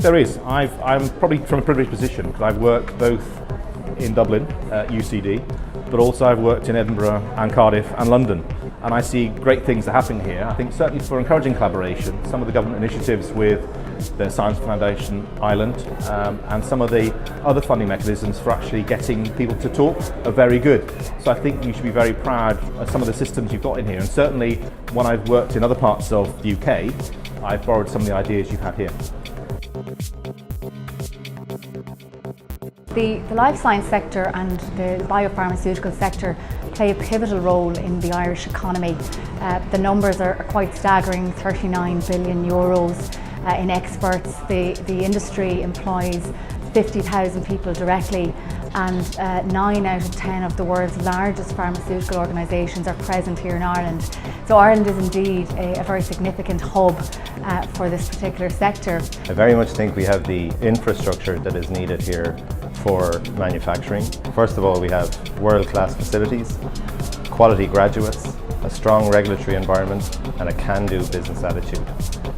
there is. I'm probably from a privileged position because I've worked both in Dublin, UCD, but also I've worked in Edinburgh and Cardiff and London. And I see great things that are happening here. I think certainly for encouraging collaboration, some of the government initiatives with the Science Foundation Ireland and some of the other funding mechanisms for actually getting people to talk are very good. So I think you should be very proud of some of the systems you've got in here. And certainly when I've worked in other parts of the UK, I've borrowed some of the ideas you've had here. The life science sector and the biopharmaceutical sector play a pivotal role in the Irish economy. The numbers are quite staggering, 39 billion euros in exports. The industry employs 50,000 people directly, and 9 out of 10 of the world's largest pharmaceutical organisations are present here in Ireland. So Ireland is indeed a very significant hub for this particular sector. I very much think we have the infrastructure that is needed here for manufacturing. First of all, we have world-class facilities, quality graduates, a strong regulatory environment, and a can-do business attitude.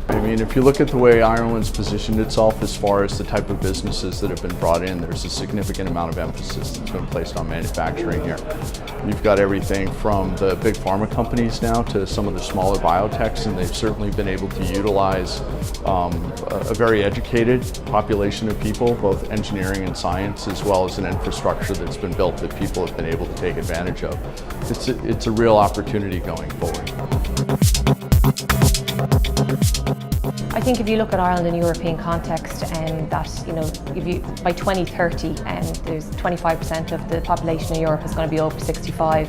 I mean, if you look at the way Ireland's positioned itself as far as the type of businesses that have been brought in, there's a significant amount of emphasis that's been placed on manufacturing here. You've got everything from the big pharma companies now to some of the smaller biotechs, and they've certainly been able to utilize a very educated population of people, both engineering and science, as well as an infrastructure that's been built that people have been able to take advantage of. It's a real opportunity going forward. I think if you look at Ireland in a European context, by 2030, there's 25% of the population in Europe is going to be over 65,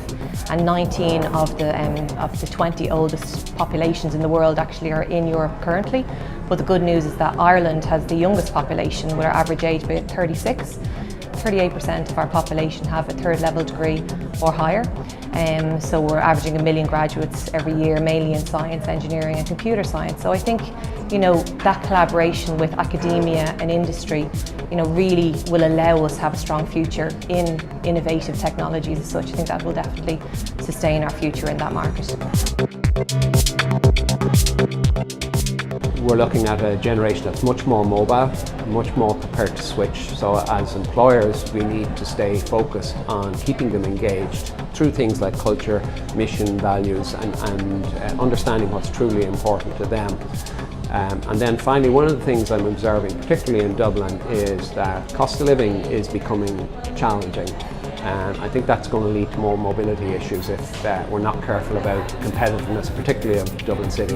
and 19 of the 20 oldest populations in the world actually are in Europe currently. But the good news is that Ireland has the youngest population, with our average age being 36. 38% of our population have a third level degree or higher. So we're averaging 1 million graduates every year, mainly in science, engineering and computer science. So I think, that collaboration with academia and industry, really will allow us to have a strong future in innovative technologies as such. I think that will definitely sustain our future in that market. We're looking at a generation that's much more mobile, much more prepared to switch. So as employers, we need to stay focused on keeping them engaged through things like culture, mission, values, and understanding what's truly important to them. And then finally, one of the things I'm observing, particularly in Dublin, is that cost of living is becoming challenging. I think that's going to lead to more mobility issues if we're not careful about competitiveness, particularly of Dublin City.